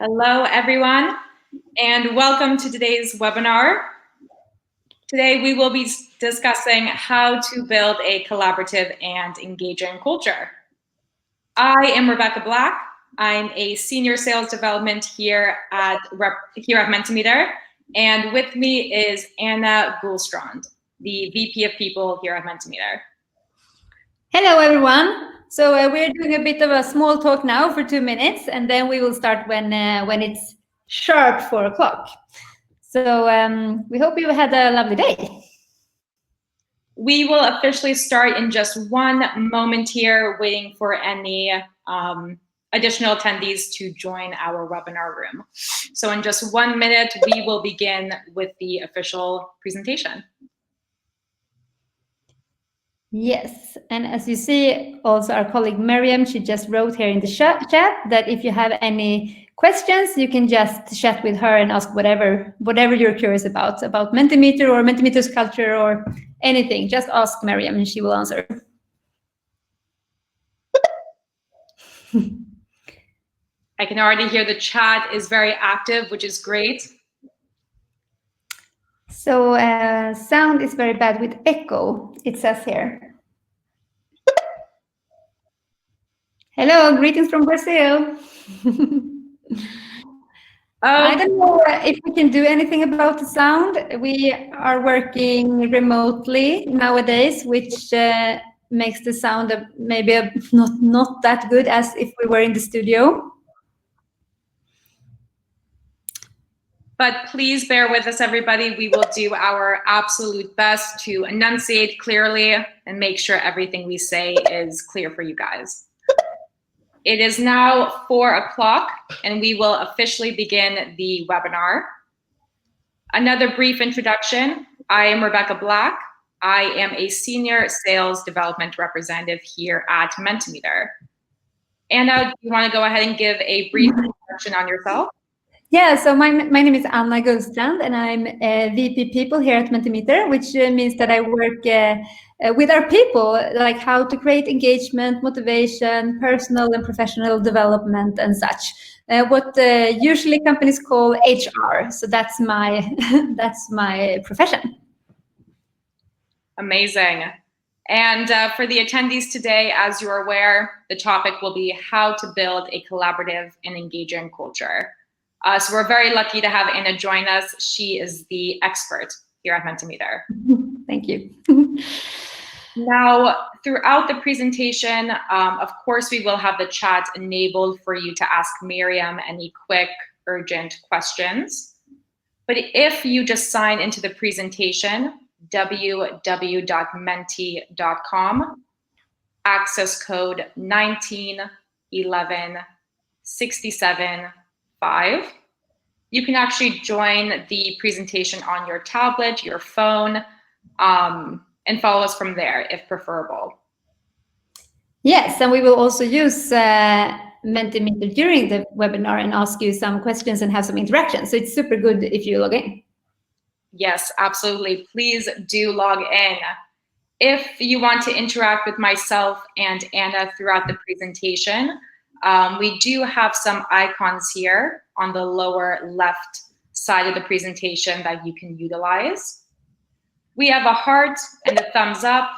Hello, everyone, and welcome to today's webinar. Today, we will be discussing how to build a collaborative and engaging culture. I am Rebecca Black. I'm a senior sales development here at Mentimeter, and with me is Anna Gullstrand, the VP of People here at Mentimeter. Hello, everyone. So we're doing a bit of a small talk now for 2 minutes, and then we will start when it's sharp 4 o'clock. So we hope you had a lovely day. We will officially start in just one moment here, waiting for any additional attendees to join our webinar room. So in just 1 minute, we will begin with the official presentation. Yes, and as you see, also our colleague Miriam, she just wrote here in the chat that if you have any questions, you can just chat with her and ask whatever you're curious about Mentimeter or Mentimeter's culture or anything. Just ask Miriam and she will answer. I can already hear the chat is very active, which is great. So sound is very bad with echo, it says here. Hello, greetings from Brazil. I don't know if we can do anything about the sound. We are working remotely nowadays, which makes the sound maybe not that good as if we were in the studio. But please bear with us, everybody. We will do our absolute best to enunciate clearly and make sure everything we say is clear for you guys. It is now 4 o'clock, and we will officially begin the webinar. Another brief introduction. I am Rebecca Black. I am a senior sales development representative here at Mentimeter. Anna, do you want to go ahead and give a brief introduction on yourself? Yeah, so my name is Anna Gullstrand, and I'm a VP People here at Mentimeter, which means that I work with our people, like how to create engagement, motivation, personal and professional development, and such. What usually companies call HR. So that's my profession. Amazing. And for the attendees today, as you're aware, the topic will be how to build a collaborative and engaging culture. So we're very lucky to have Anna join us. She is the expert here at Mentimeter. Thank you. Now, throughout the presentation, of course, we will have the chat enabled for you to ask Miriam any quick, urgent questions. But if you just sign into the presentation, www.menti.com, access code 1911675, you can actually join the presentation on your tablet, your phone, and follow us from there if preferable. Yes, and we will also use Mentimeter during the webinar and ask you some questions and have some interaction. So it's super good if you log in. Yes, absolutely. Please do log in. If you want to interact with myself and Anna throughout the presentation, we do have some icons here on the lower left side of the presentation that you can utilize. We have a heart and a thumbs up.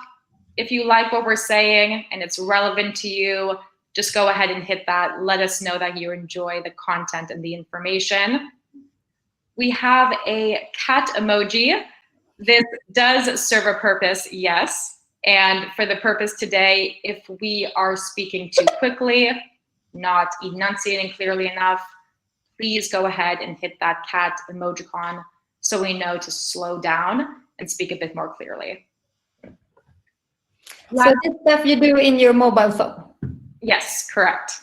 If you like what we're saying and it's relevant to you, just go ahead and hit that. Let us know that you enjoy the content and the information. We have a cat emoji. This does serve a purpose, yes. And for the purpose today, if we are speaking too quickly, not enunciating clearly enough, please go ahead and hit that cat emojicon so we know to slow down and speak a bit more clearly. So this stuff you do in your mobile phone? Yes, correct.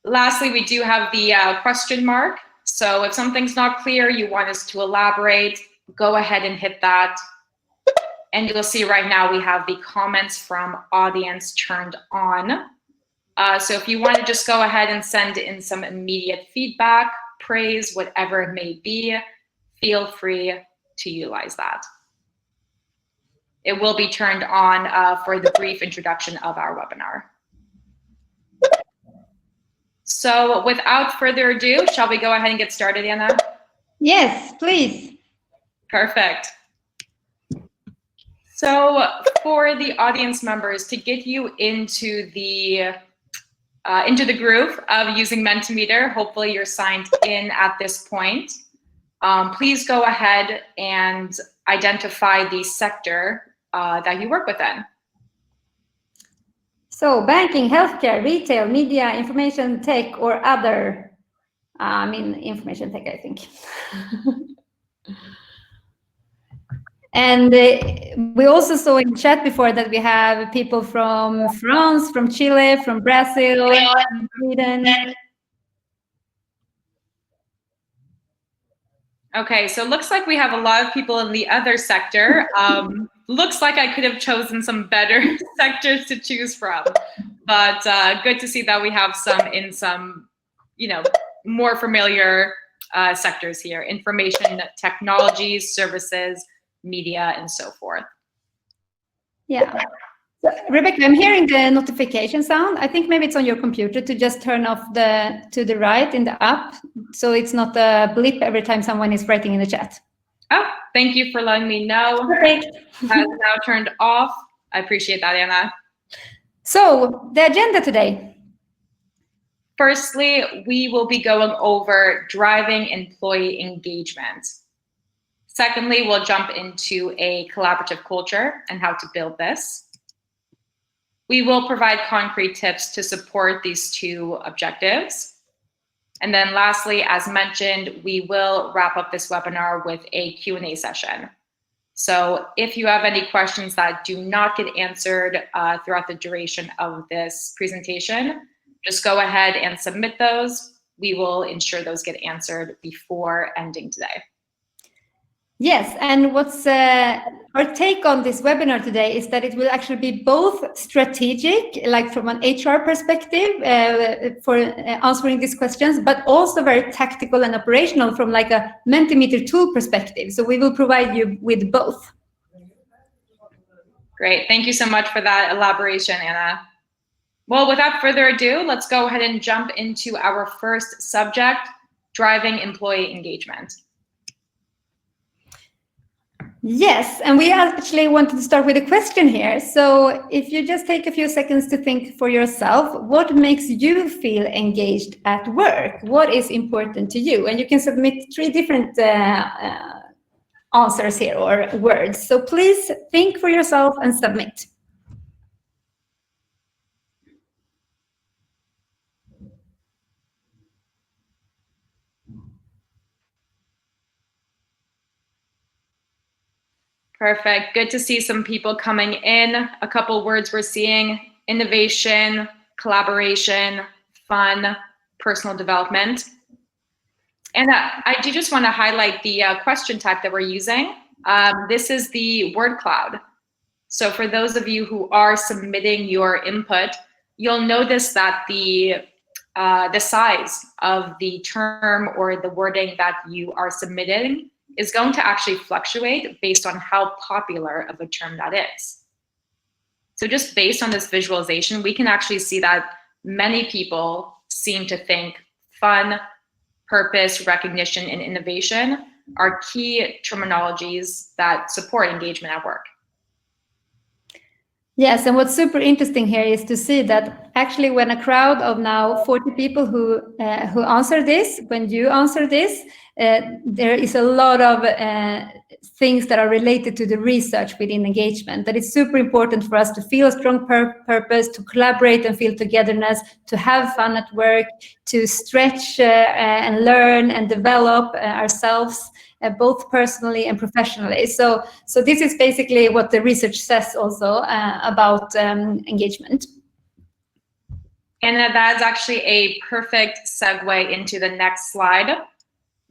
Lastly, we do have the question mark. So if something's not clear, you want us to elaborate, go ahead and hit that. And you'll see right now we have the comments from audience turned on. So if you want to just go ahead and send in some immediate feedback, praise, whatever it may be, feel free to utilize that. It will be turned on for the brief introduction of our webinar. So without further ado, shall we go ahead and get started, Anna? Yes, please. Perfect. So for the audience members, to get you into the groove of using Mentimeter, hopefully you're signed in at this point. Please go ahead and identify the sector that you work within. So banking, healthcare, retail, media, information tech, or other. Information tech, I think. And we also saw in chat before that we have people from France, from Chile, from Brazil, from Sweden. Okay, so it looks like we have a lot of people in the other sector. Looks like I could have chosen some better sectors to choose from, but good to see that we have some in some, more familiar sectors here: information technologies, services, media, and so forth. Yeah. So, Rebecca, I'm hearing the notification sound. I think maybe it's on your computer to just turn off to the right in the app, so it's not a blip every time someone is writing in the chat. Oh, thank you for letting me know. Perfect. Has now turned off. I appreciate that, Anna. So the agenda today. Firstly, we will be going over driving employee engagement. Secondly, we'll jump into a collaborative culture and how to build this. We will provide concrete tips to support these two objectives. And then lastly, as mentioned, we will wrap up this webinar with a Q&A session. So if you have any questions that do not get answered throughout the duration of this presentation, just go ahead and submit those. We will ensure those get answered before ending today. Yes, and what's our take on this webinar today is that it will actually be both strategic, like from an HR perspective for answering these questions, but also very tactical and operational from like a Mentimeter tool perspective. So we will provide you with both. Great, thank you so much for that elaboration, Anna. Well, without further ado, let's go ahead and jump into our first subject, driving employee engagement. Yes, and we actually wanted to start with a question here. So if you just take a few seconds to think for yourself, what makes you feel engaged at work? What is important to you? And you can submit 3 different answers here or words. So please think for yourself and submit. Perfect. Good to see some people coming in. A couple words we're seeing: innovation, collaboration, fun, personal development. And I do just want to highlight the question type that we're using. This is the word cloud. So for those of you who are submitting your input, you'll notice that the size of the term or the wording that you are submitting is going to actually fluctuate based on how popular of a term that is. So just based on this visualization, we can actually see that many people seem to think fun, purpose, recognition, and innovation are key terminologies that support engagement at work. Yes, and what's super interesting here is to see that actually when a crowd of now 40 people who answer this, when you answer this, there is a lot of things that are related to the research within engagement, that it's super important for us to feel a strong purpose, to collaborate and feel togetherness, to have fun at work, to stretch and learn and develop ourselves, both personally and professionally. So this is basically what the research says also about engagement. And that's actually a perfect segue into the next slide.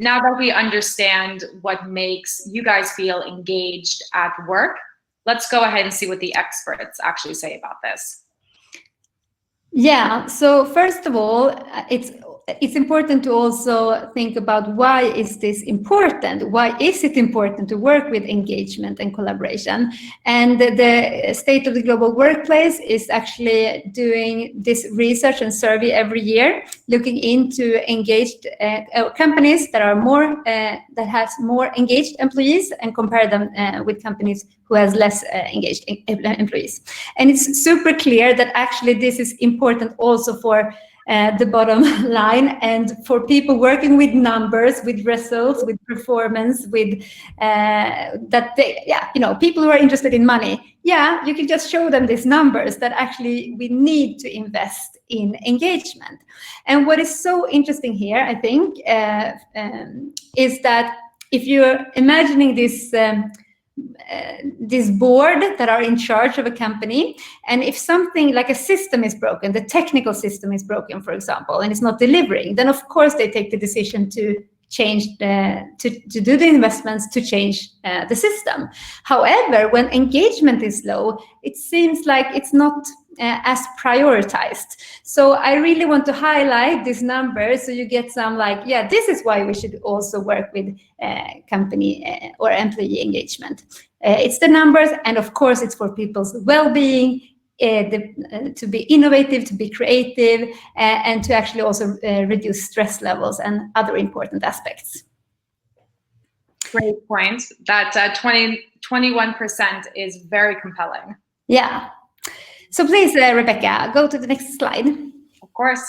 Now that we understand what makes you guys feel engaged at work, let's go ahead and see what the experts actually say about this. Yeah, so first of all, it's it's important to also think about why is this important? Why is it important to work with engagement and collaboration? And the State of the Global Workplace is actually doing this research and survey every year, looking into engaged companies that are more that has more engaged employees, and compare them with companies who has less engaged employees. And it's super clear that actually this is important also for the bottom line, and for people working with numbers, with results, with performance, with that they, people who are interested in money, you can just show them these numbers that actually we need to invest in engagement. And what is so interesting here, I think, is that if you're imagining this board that are in charge of a company, and if something like a system is broken, the technical system is broken, for example, and it's not delivering, then of course they take the decision to change to do the investments to change the system. However, when engagement is low, it seems like it's not as prioritized. So I really want to highlight this number so you get some this is why we should also work with company or employee engagement. It's the numbers, and of course it's for people's well-being, to be innovative, to be creative, and to actually also reduce stress levels and other important aspects. Great point. That 21% is very compelling. Yeah. So please, Rebecca, go to the next slide. Of course.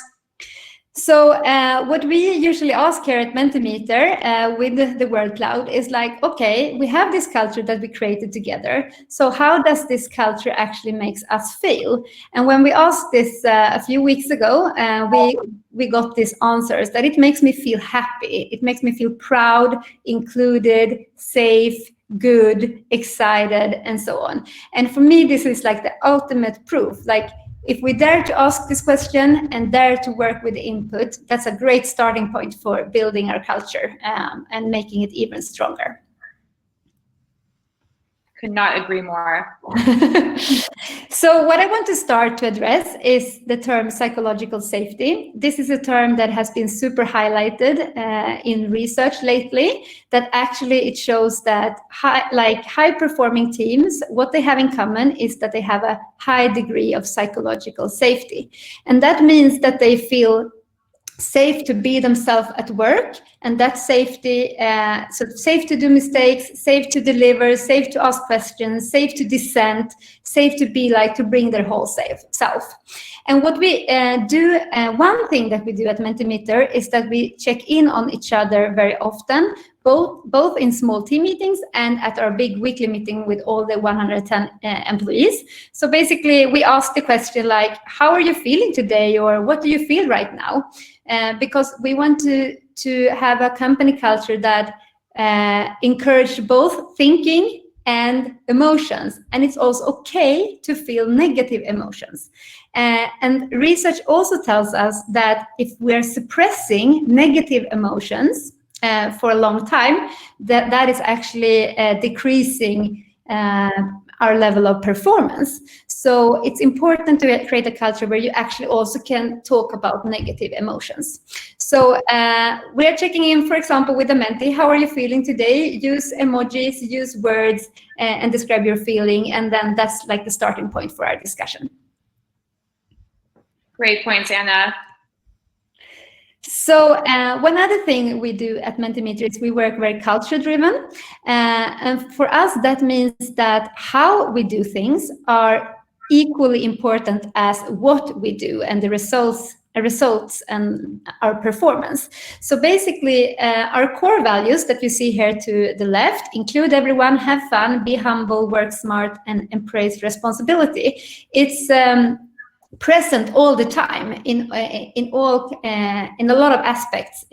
So what we usually ask here at Mentimeter with the Word Cloud is okay, we have this culture that we created together. So how does this culture actually makes us feel? And when we asked this a few weeks ago, we got these answers that it makes me feel happy. It makes me feel proud, included, safe, good, excited, and so on. And for me, this is the ultimate proof. If we dare to ask this question and dare to work with the input, that's a great starting point for building our culture and making it even stronger. Could not agree more. So what I want to start to address is the term psychological safety. This is a term that has been super highlighted in research lately, that actually it shows that high-performing teams, what they have in common is that they have a high degree of psychological safety. And that means that they feel safe to be themselves at work, and that safety, so safe to do mistakes, safe to deliver, safe to ask questions, safe to dissent, safe to be to bring their whole self. And what we do, one thing that we do at Mentimeter is that we check in on each other very often, both in small team meetings and at our big weekly meeting with all the 110 employees. So basically, we ask the question how are you feeling today, or what do you feel right now? Because we want to have a company culture that encourage both thinking and emotions, and it's also okay to feel negative emotions. And research also tells us that if we're suppressing negative emotions for a long time, that is actually decreasing our level of performance. So it's important to create a culture where you actually also can talk about negative emotions. So we're checking in, for example, with a mentee. How are you feeling today? Use emojis, use words, and describe your feeling. And then that's the starting point for our discussion. Great points, Anna. So one other thing we do at Mentimeter is we work very culture-driven. And for us, that means that how we do things are equally important as what we do and the results and our performance. So basically, our core values that you see here to the left include everyone, have fun, be humble, work smart, and embrace responsibility. It's present all the time in a lot of aspects,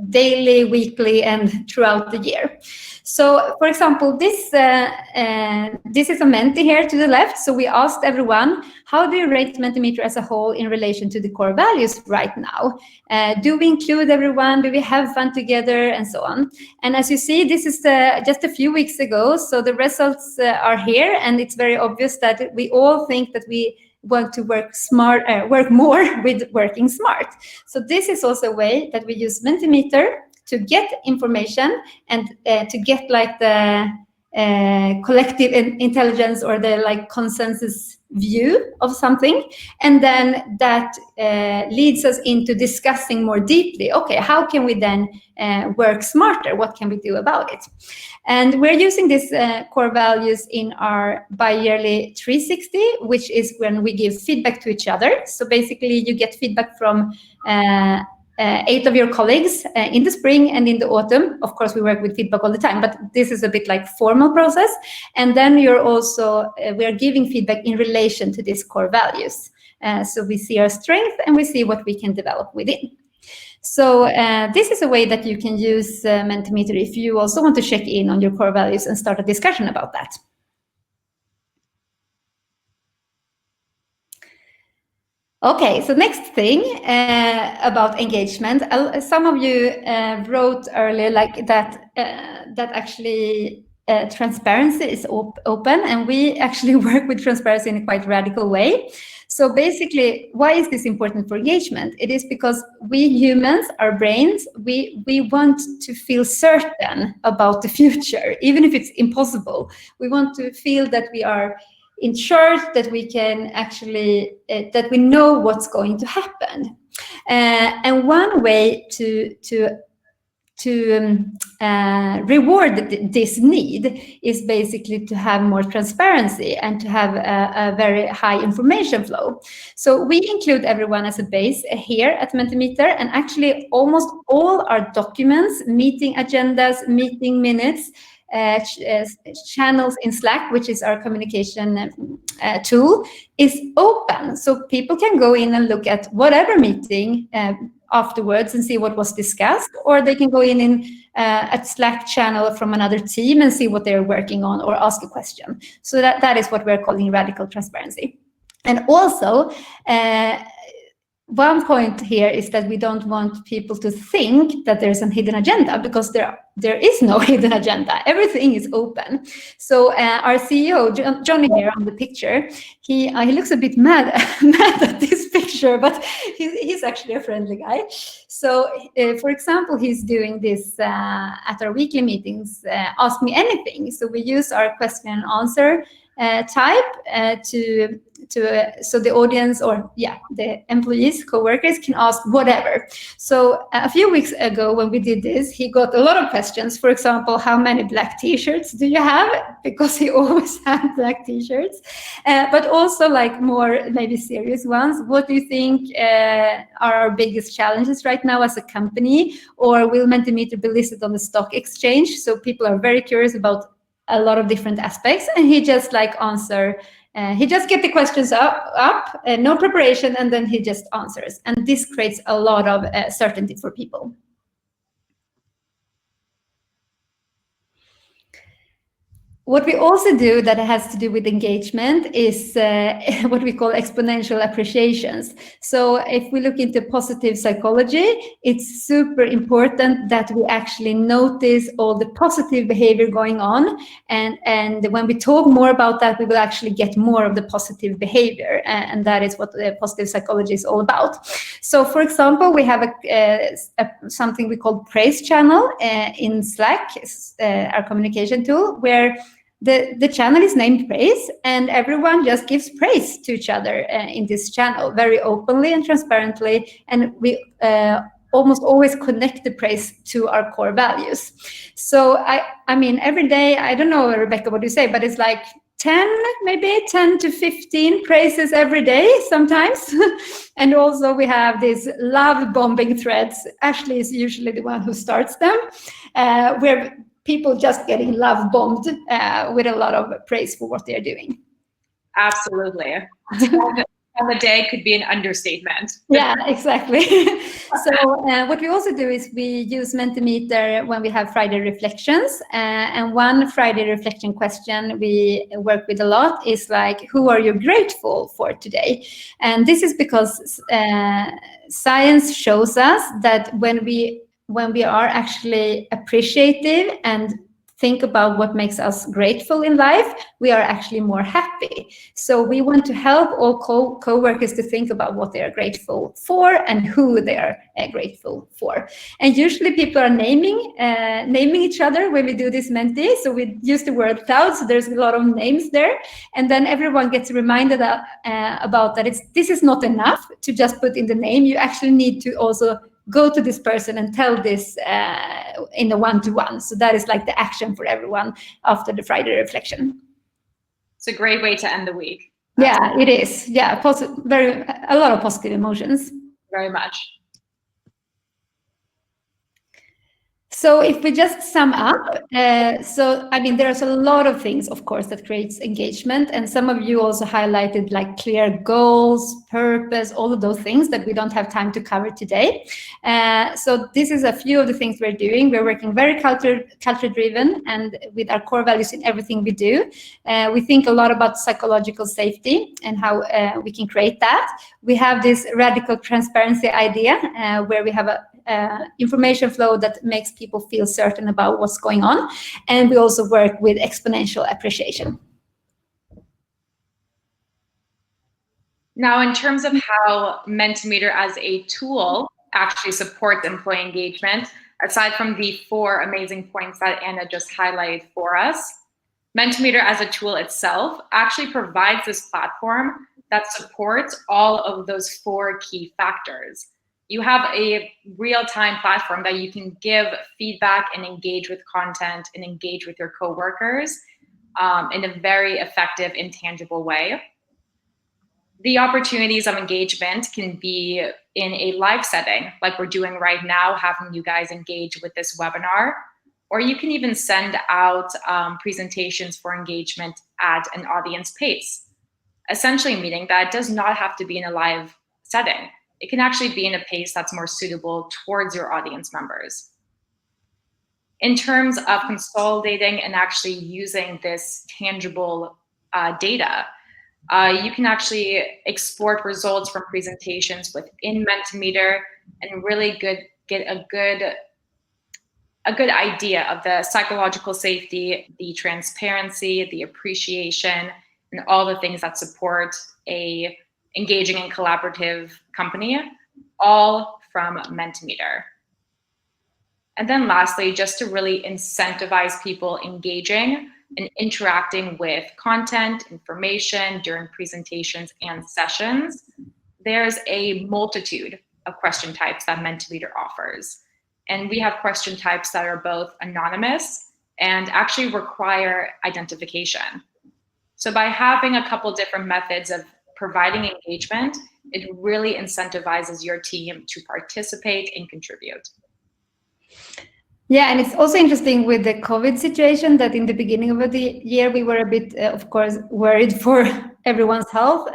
daily, weekly, and throughout the year. So, for example, this is a mentee here to the left. So we asked everyone, how do you rate Mentimeter as a whole in relation to the core values right now? Do we include everyone? Do we have fun together? And so on. And as you see, this is just a few weeks ago. So the results are here, and it's very obvious that we all think that we want to work more with working smart. So this is also a way that we use Mentimeter to get information and to get like the collective intelligence or the like consensus view of something, and then that leads us into discussing more deeply, okay, how can we then work smarter, what can we do about it? And we're using these core values in our bi-yearly 360, which is when we give feedback to each other. So basically you get feedback from 8 of your colleagues in the spring and in the autumn. Of course, we work with feedback all the time, but this is a bit like formal process. And then you're also, we are giving feedback in relation to these core values. So we see our strength and we see what we can develop within. So this is a way that you can use Mentimeter if you also want to check in on your core values and start a discussion about that. Okay, so next thing about engagement. Some of you wrote earlier like that that actually transparency is open, and we actually work with transparency in a quite radical way. So basically, why is this important for engagement? It is because we humans, our brains, we want to feel certain about the future, even if it's impossible. We want to feel that we are in charge, that we can actually, that we know what's going to happen. And one way to reward this need is basically to have more transparency and to have a very high information flow. So we include everyone as a base here at Mentimeter, and actually almost all our documents, meeting agendas, meeting minutes, channels in Slack, which is our communication tool, is open. So people can go in and look at whatever meeting afterwards and see what was discussed, or they can go in a Slack channel from another team and see what they're working on or ask a question. So that is what we're calling radical transparency. And also, one point here is that we don't want people to think that there's a hidden agenda, because there is no hidden agenda. Everything is open. So our CEO, Johnny here on the picture, he looks a bit mad at this picture, but he's actually a friendly guy. So for example, he's doing this at our weekly meetings, Ask Me Anything. So we use our question and answer type so the audience, or the employees, co-workers, can ask whatever. So a few weeks ago when we did this, he got a lot of questions. For example, how many black t-shirts do you have? Because he always had black t-shirts. But also like more maybe serious ones. What do you think are our biggest challenges right now as a company? Or will Mentimeter be listed on the stock exchange? So people are very curious about a lot of different aspects, and he just like answer. He just get the questions up, no preparation, and then he just answers. And this creates a lot of certainty for people. What we also do that has to do with engagement is what we call exponential appreciations. So if we look into positive psychology, it's super important that we actually notice all the positive behavior going on. And when we talk more about that, we will actually get more of the positive behavior. And that is what the positive psychology is all about. So for example, we have something we call praise channel in Slack, our communication tool, where the channel is named praise, and everyone just gives praise to each other in this channel very openly and transparently, and we almost always connect the praise to our core values. So I mean every day, I don't know, Rebecca, what do you say, but it's like 10 to 15 praises every day sometimes. And also we have these love bombing threads. Ashley is usually the one who starts them, where people just getting love bombed with a lot of praise for what they're doing. Absolutely. And the day could be an understatement. Yeah, exactly. So what we also do is we use Mentimeter when we have Friday reflections. And one Friday reflection question we work with a lot is like, who are you grateful for today? And this is because science shows us that when we are actually appreciative and think about what makes us grateful in life, we are actually more happy. So we want to help all co-workers to think about what they are grateful for and who they are grateful for. And usually people are naming each other when we do this Menti. So we use the word cloud, so there's a lot of names there. And then everyone gets reminded about that this is not enough to just put in the name. You actually need to also go to this person and tell this in a one-to-one. So that is like the action for everyone after the Friday reflection. It's a great way to end the week. Yeah, it is. Yeah, a lot of positive emotions. Very much. So if we just sum up, so I mean, there's a lot of things, of course, that creates engagement. And some of you also highlighted like clear goals, purpose, all of those things that we don't have time to cover today. So this is a few of the things we're doing. We're working very culture-driven and with our core values in everything we do. We think a lot about psychological safety and how we can create that. We have this radical transparency idea where we have a information flow that makes people feel certain about what's going on. And we also work with exponential appreciation. Now, in terms of how Mentimeter as a tool actually supports employee engagement, aside from the 4 amazing points that Anna just highlighted for us, Mentimeter as a tool itself actually provides this platform that supports all of those 4 key factors. You have a real-time platform that you can give feedback and engage with content and engage with your coworkers in a very effective and tangible way. The opportunities of engagement can be in a live setting, like we're doing right now, having you guys engage with this webinar, or you can even send out presentations for engagement at an audience pace, essentially meaning that it does not have to be in a live setting. It can actually be in a pace that's more suitable towards your audience members. In terms of consolidating and actually using this tangible data, you can actually export results from presentations within Mentimeter and really get a good idea of the psychological safety, the transparency, the appreciation, and all the things that support a engaging and collaborative company, all from Mentimeter. And then lastly, just to really incentivize people engaging and interacting with content, information during presentations and sessions, there's a multitude of question types that Mentimeter offers. And we have question types that are both anonymous and actually require identification. So by having a couple different methods of providing engagement, it really incentivizes your team to participate and contribute. Yeah, and it's also interesting with the COVID situation that in the beginning of the year, we were a bit, of course, worried for everyone's health,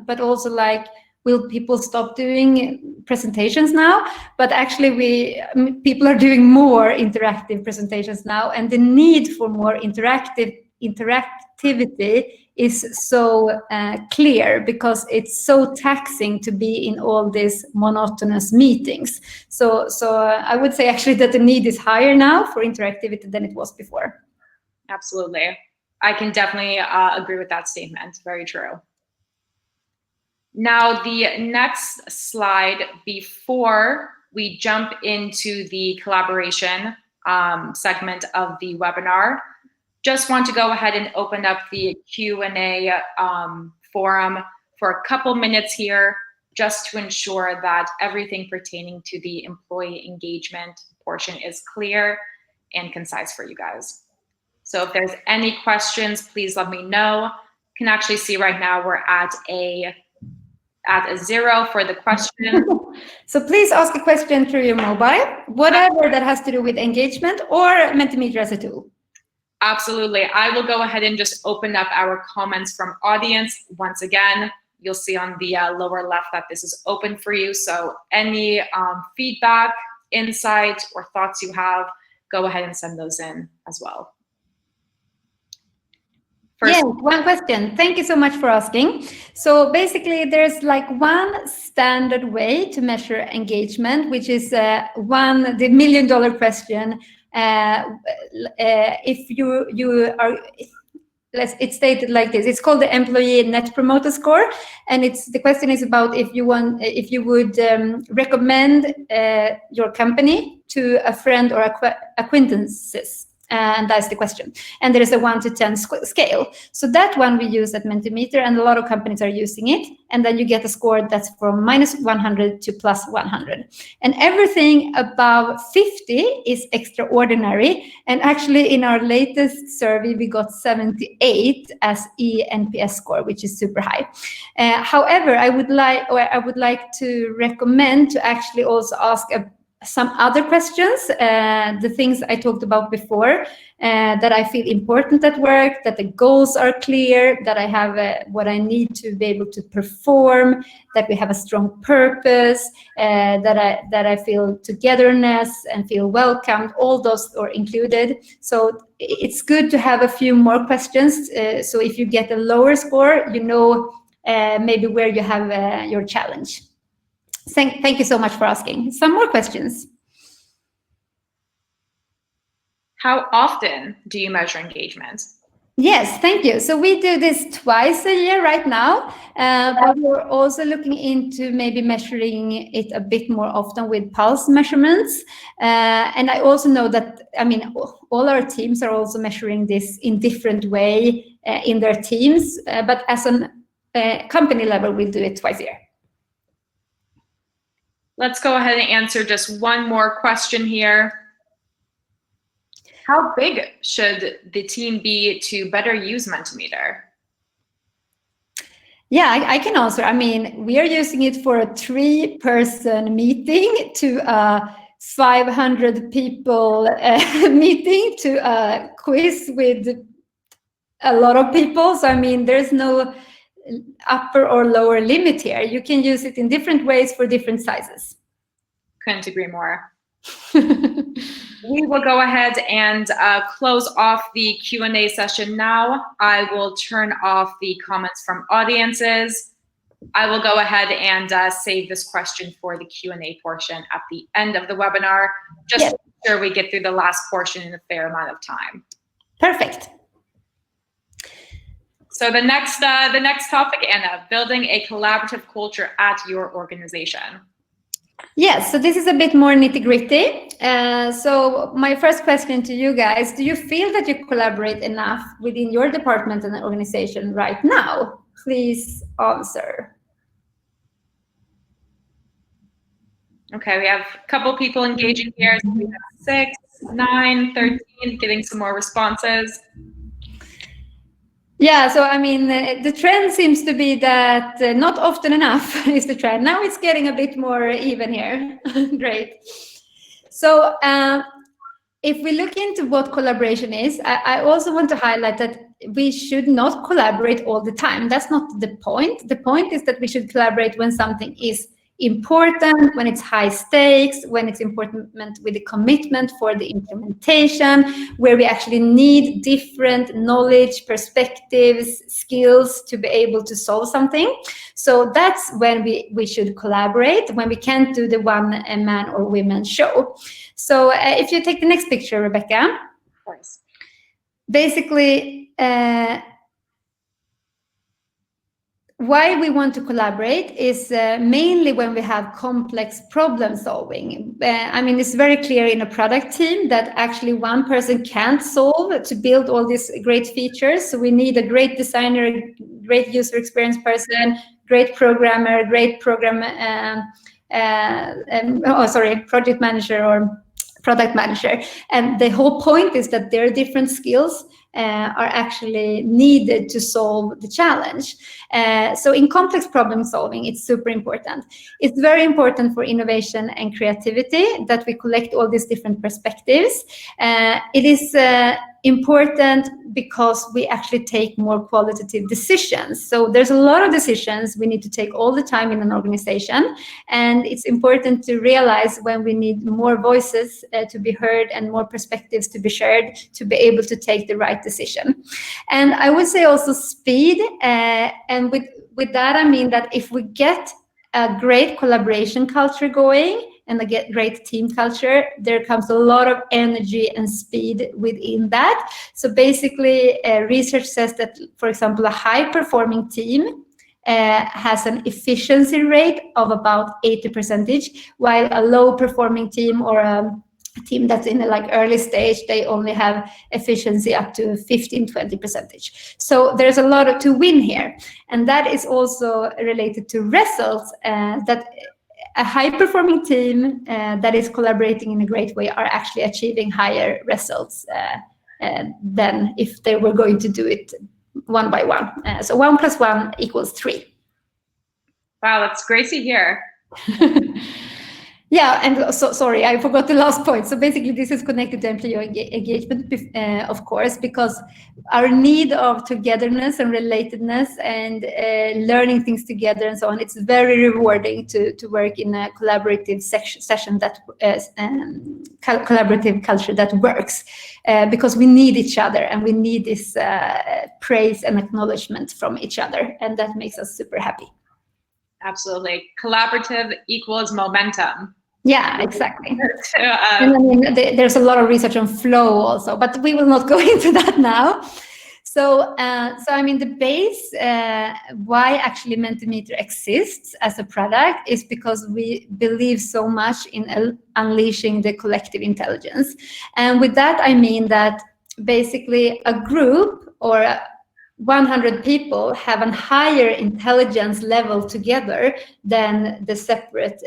but also like, will people stop doing presentations now? But actually, people are doing more interactive presentations now, and the need for more interactivity is so clear because it's so taxing to be in all these monotonous meetings. So I would say actually that the need is higher now for interactivity than it was before. Absolutely. I can definitely agree with that statement. Very true. Now, the next slide before we jump into the collaboration segment of the webinar, just want to go ahead and open up the Q&A forum for a couple minutes here, just to ensure that everything pertaining to the employee engagement portion is clear and concise for you guys. So if there's any questions, please let me know. You can actually see right now we're at a 0 for the question. So please ask a question through your mobile, whatever that has to do with engagement or Mentimeter as a tool. Absolutely. I will go ahead and just open up our comments from audience. Once again, you'll see on the lower left that this is open for you. So any feedback, insight, or thoughts you have, go ahead and send those in as well. Yes, one question. Thank you so much for asking. So basically, there's like one standard way to measure engagement, which is the $1 million question. if you are, it's stated like this. It's called the Employee Net Promoter Score, and the question is about if you would recommend your company to a friend or acquaintances. And that's the question. And there is a 1 to 10 scale. So that one we use at Mentimeter, and a lot of companies are using it. And then you get a score that's from -100 to +100. And everything above 50 is extraordinary. And actually, in our latest survey, we got 78 as eNPS score, which is super high. However, I would like to recommend to actually also ask some other questions, the things I talked about before, that I feel important at work, that the goals are clear, that I have what I need to be able to perform, that we have a strong purpose, that I feel togetherness and feel welcomed. All those are included. So it's good to have a few more questions. So if you get a lower score, you know maybe where you have your challenge. Thank you so much for asking. Some more questions. How often do you measure engagement? Yes, thank you. So we do this twice a year right now, but we're also looking into maybe measuring it a bit more often with pulse measurements. And I also know that, I mean, all our teams are also measuring this in different way in their teams, but as a company level, we'll do it twice a year. Let's go ahead and answer just one more question here. How big should the team be to better use Mentimeter? Yeah, I can answer. I mean, we are using it for a 3-person meeting, to a 500 people meeting, to a quiz with a lot of people. So, I mean, there's no upper or lower limit here. You can use it in different ways for different sizes. Couldn't agree more. We will go ahead and close off the Q&A session now. I will turn off the comments from audiences. I will go ahead and save this question for the Q&A portion at the end of the webinar, just to make sure we get through the last portion in a fair amount of time. Perfect. So the next topic, Anna, building a collaborative culture at your organization. Yes, so this is a bit more nitty-gritty. So my first question to you guys, do you feel that you collaborate enough within your department and organization right now? Please answer. Okay, we have a couple people engaging here. So we have 6, 9, 13, getting some more responses. Yeah, so I mean, the trend seems to be that not often enough is the trend. Now it's getting a bit more even here. Great. So if we look into what collaboration is, I also want to highlight that we should not collaborate all the time. That's not the point. The point is that we should collaborate when something is important, when it's high stakes, when it's important with the commitment for the implementation, where we actually need different knowledge, perspectives, skills to be able to solve something. So that's when we should collaborate, when we can't do the one-man or women show. So if you take the next picture, Rebecca. Of course. Basically, why we want to collaborate is mainly when we have complex problem solving. I mean, it's very clear in a product team that actually one person can't solve to build all these great features. So we need a great designer, great user experience person, great programmer, great project manager or product manager. And the whole point is that their different skills are actually needed to solve the challenge. So in complex problem solving, it's super important. It's very important for innovation and creativity that we collect all these different perspectives. It is important because we actually take more qualitative decisions. So there's a lot of decisions we need to take all the time in an organization. And it's important to realize when we need more voices to be heard and more perspectives to be shared to be able to take the right decision. And I would say also speed. And with that, I mean that if we get a great collaboration culture going, and a great team culture, there comes a lot of energy and speed within that. So basically, research says that, for example, a high-performing team has an efficiency rate of about 80%, while a low-performing team or a team that's in the early stage, they only have efficiency up to 15-20%. So there's a lot to win here, and that is also related to results. That a high-performing team that is collaborating in a great way are actually achieving higher results than if they were going to do it one by one. So 1 + 1 = 3. Wow, that's great to hear. Yeah, and so sorry, I forgot the last point. So basically, this is connected to employee engagement, of course, because our need of togetherness and relatedness and learning things together and so on, it's very rewarding to work in a collaborative session that collaborative culture that works, because we need each other and we need this praise and acknowledgement from each other, and that makes us super happy. Absolutely. Collaborative equals momentum. Yeah, exactly. And I mean, there's a lot of research on flow also, but we will not go into that now. So I mean, the base why actually Mentimeter exists as a product is because we believe so much in unleashing the collective intelligence. And with that, I mean that basically a group or 100 people have a higher intelligence level together than the separate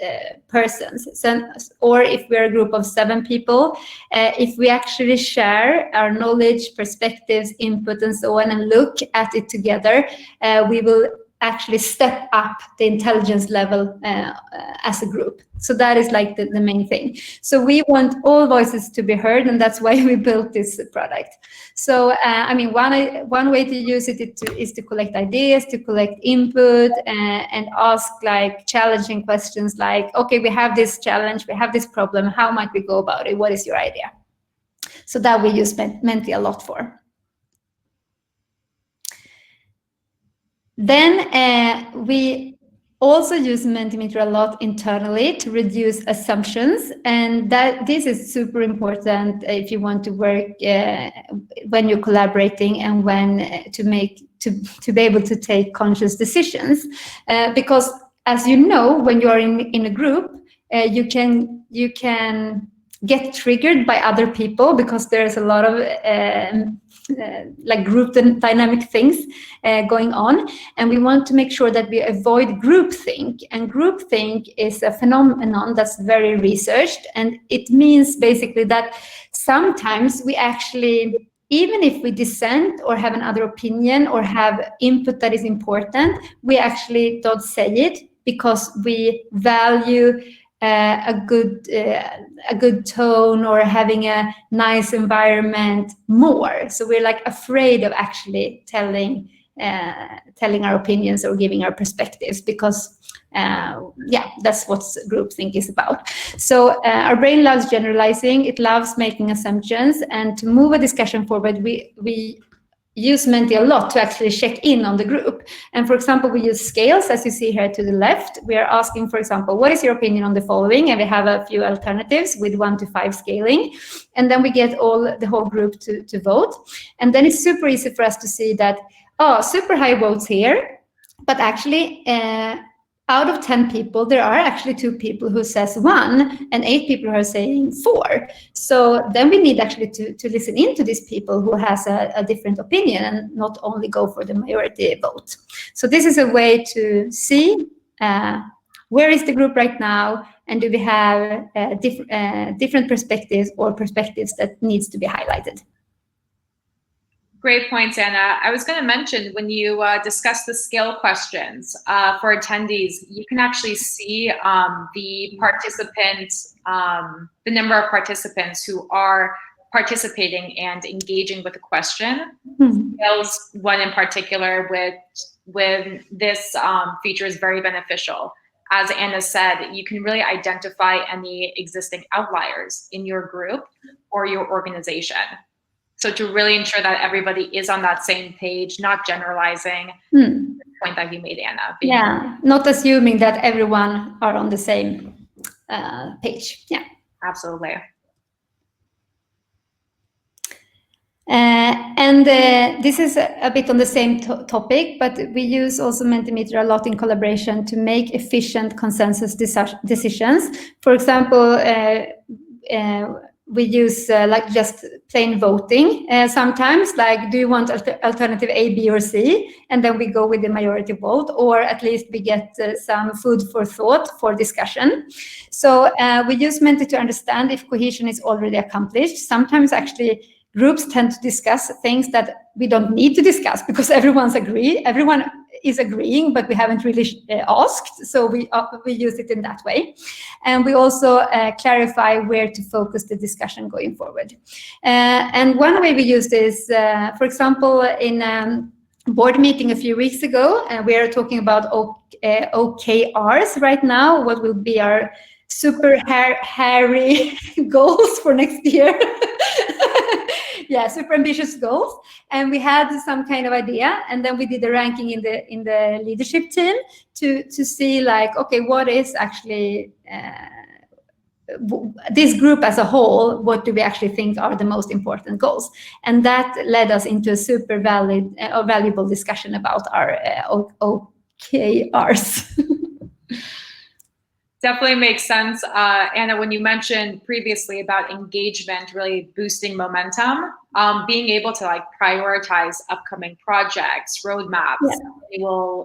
persons. So, or if we're a group of 7 people, if we actually share our knowledge, perspectives, input, and so on, and look at it together, we will actually step up the intelligence level as a group. So that is like the main thing. So we want all voices to be heard, and that's why we built this product. So I mean, one way to use it is to collect ideas, to collect input, and ask like challenging questions like, okay, we have this challenge, we have this problem, how might we go about it? What is your idea? So that we use Menti a lot for. Then we also use Mentimeter a lot internally to reduce assumptions, and that this is super important if you want to work when you're collaborating and when to be able to take conscious decisions, because as you know, when you are in a group, you can get triggered by other people because there's a lot of like group dynamic things going on, and we want to make sure that we avoid groupthink. And groupthink is a phenomenon that's very researched, and it means basically that sometimes we actually, even if we dissent or have another opinion or have input that is important, we actually don't say it because we value a good tone or having a nice environment more. So we're like afraid of actually telling our opinions or giving our perspectives because yeah, that's what groupthink is about. So our brain loves generalizing, it loves making assumptions, and to move a discussion forward, we use Menti a lot to actually check in on the group. And for example, we use scales, as you see here to the left. We are asking, for example, what is your opinion on the following? And we have a few alternatives with 1 to 5 scaling. And then we get the whole group to vote. And then it's super easy for us to see that, oh, super high votes here, but actually out of 10 people, there are actually 2 people who says 1 and 8 people who are saying 4. So then we need actually to listen in to these people who has a different opinion and not only go for the majority vote. So this is a way to see where is the group right now, and do we have different perspectives or perspectives that needs to be highlighted. Great points, Anna. I was going to mention when you discuss the scale questions for attendees, you can actually see the participants, the number of participants who are participating and engaging with the question. Scales one in particular with this feature is very beneficial. As Anna said, you can really identify any existing outliers in your group or your organization. So to really ensure that everybody is on that same page, not generalizing, the point that you made, Anna. Yeah, not assuming that everyone are on the same page. Yeah. Absolutely. This is a bit on the same topic, but we use also Mentimeter a lot in collaboration to make efficient consensus decisions. For example, we use like just plain voting sometimes, like, do you want alternative A, B, or C? And then we go with the majority vote, or at least we get some food for thought for discussion. So we use Menti to understand if cohesion is already accomplished. Sometimes actually groups tend to discuss things that we don't need to discuss because everyone is agreeing, but we haven't really asked. So we use it in that way. And we also clarify where to focus the discussion going forward. And one way we use this, for example, in board meeting a few weeks ago, we are talking about OKRs right now, what will be our super hairy goals for next year. Yeah, super ambitious goals. And we had some kind of idea, and then we did a ranking in the leadership team to see, like, okay, what is actually this group as a whole, what do we actually think are the most important goals? And that led us into a super valuable discussion about our OKRs. Definitely makes sense. Anna, when you mentioned previously about engagement really boosting momentum, being able to like prioritize upcoming projects, roadmaps,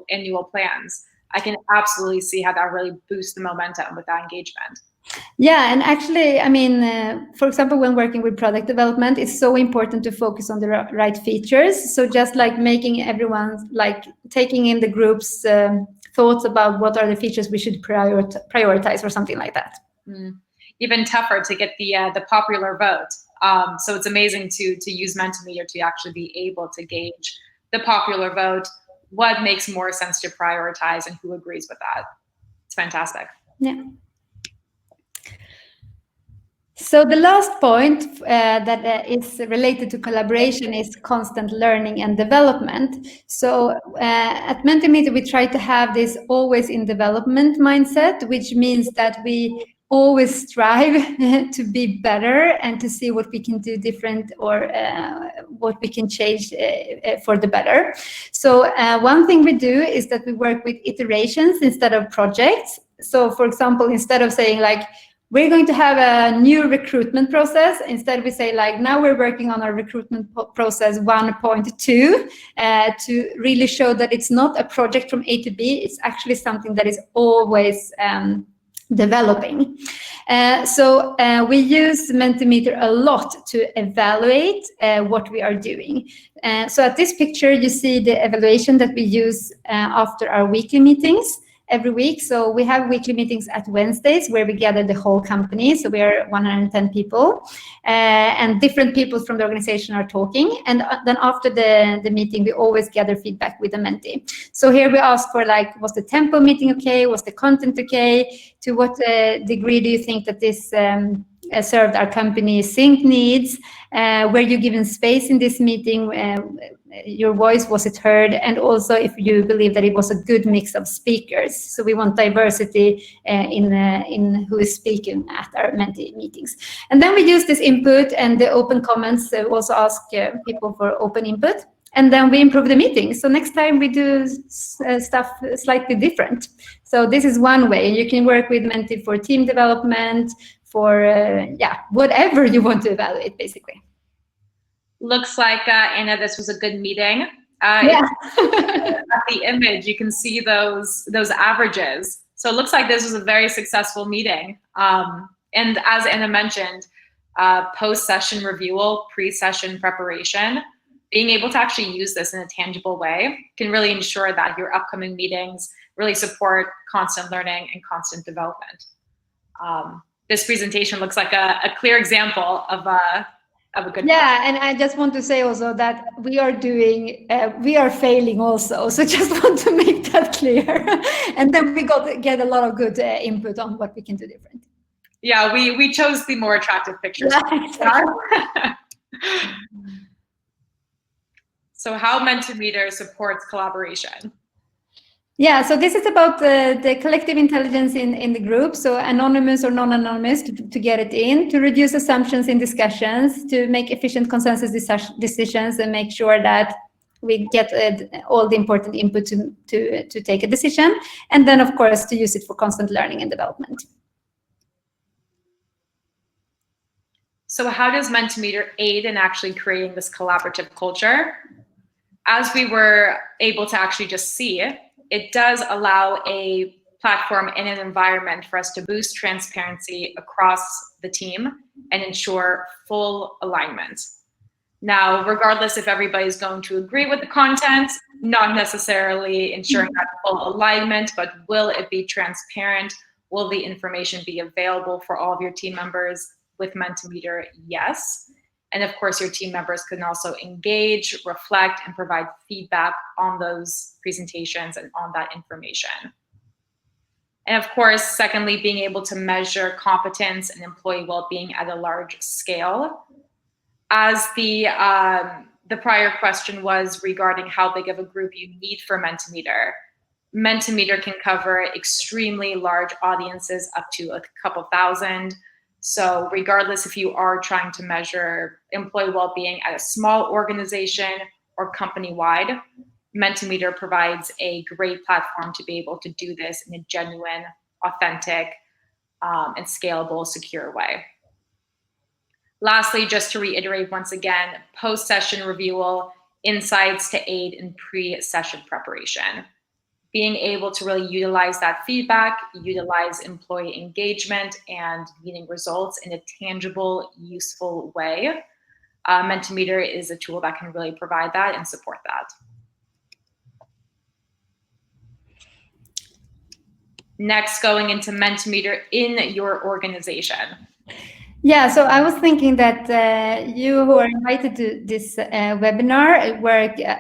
annual plans, I can absolutely see how that really boosts the momentum with that engagement. Yeah, and actually, I mean, for example, when working with product development, it's so important to focus on the right features. So just like making everyone, like taking in the group's thoughts about what are the features we should prioritize or something like that. Even tougher to get the popular vote. So it's amazing to use Mentimeter to actually be able to gauge the popular vote, what makes more sense to prioritize, and who agrees with that. It's fantastic. Yeah. So the last point that is related to collaboration is constant learning and development. So at Mentimeter, we try to have this always in development mindset, which means that we always strive to be better and to see what we can do different or what we can change for the better. So one thing we do is that we work with iterations instead of projects. So for example, instead of saying like, we're going to have a new recruitment process, instead we say like, now we're working on our recruitment process 1.2 to really show that it's not a project from A to B, it's actually something that is always developing. So we use Mentimeter a lot to evaluate what we are doing. So at this picture, you see the evaluation that we use after our weekly meetings every week. So we have weekly meetings at Wednesdays where we gather the whole company. So we are 110 people and different people from the organization are talking. And then after the meeting, we always gather feedback with the mentee. So here we ask for like, was the tempo meeting okay? Was the content okay? To what degree do you think that this served our company's sync needs? Were you given space in this meeting? Your voice, was it heard? And also if you believe that it was a good mix of speakers. So we want diversity in who is speaking at our mentee meetings. And then we use this input and the open comments, also ask people for open input. And then we improve the meeting. So next time we do stuff slightly different. So this is one way. You can work with Menti for team development, for whatever you want to evaluate, basically. Looks like, Anna, this was a good meeting. Yeah. At the image, you can see those averages. So it looks like this was a very successful meeting. And as Anna mentioned, post-session review, pre-session preparation, being able to actually use this in a tangible way can really ensure that your upcoming meetings really support constant learning and constant development. This presentation looks like a clear example of a good. Yeah, and I just want to say also that we are failing also. So just want to make that clear. And then we get a lot of good input on what we can do different. Yeah, we chose the more attractive pictures. Yeah, exactly. So how Mentimeter supports collaboration? Yeah, so this is about the collective intelligence in the group, so anonymous or non-anonymous, to get it in, to reduce assumptions in discussions, to make efficient consensus decisions, and make sure that we get all the important input to take a decision, and then, of course, to use it for constant learning and development. So how does Mentimeter aid in actually creating this collaborative culture? As we were able to actually just see, it does allow a platform and an environment for us to boost transparency across the team and ensure full alignment. Now, regardless if everybody's going to agree with the content, not necessarily ensuring that full alignment, but will it be transparent? Will the information be available for all of your team members with Mentimeter? Yes. And of course, your team members can also engage, reflect, and provide feedback on those presentations and on that information. And of course, secondly, being able to measure competence and employee well-being at a large scale. As the prior question was regarding how big of a group you need for Mentimeter, Mentimeter can cover extremely large audiences up to a couple thousand. So regardless if you are trying to measure employee well-being at a small organization or company-wide, Mentimeter provides a great platform to be able to do this in a genuine, authentic, and scalable, secure way. Lastly, just to reiterate once again, post-session review, insights to aid in pre-session preparation. Being able to really utilize that feedback, utilize employee engagement and meeting results in a tangible, useful way. Mentimeter is a tool that can really provide that and support that. Next, going into Mentimeter in your organization. Yeah, so I was thinking that you who are invited to this webinar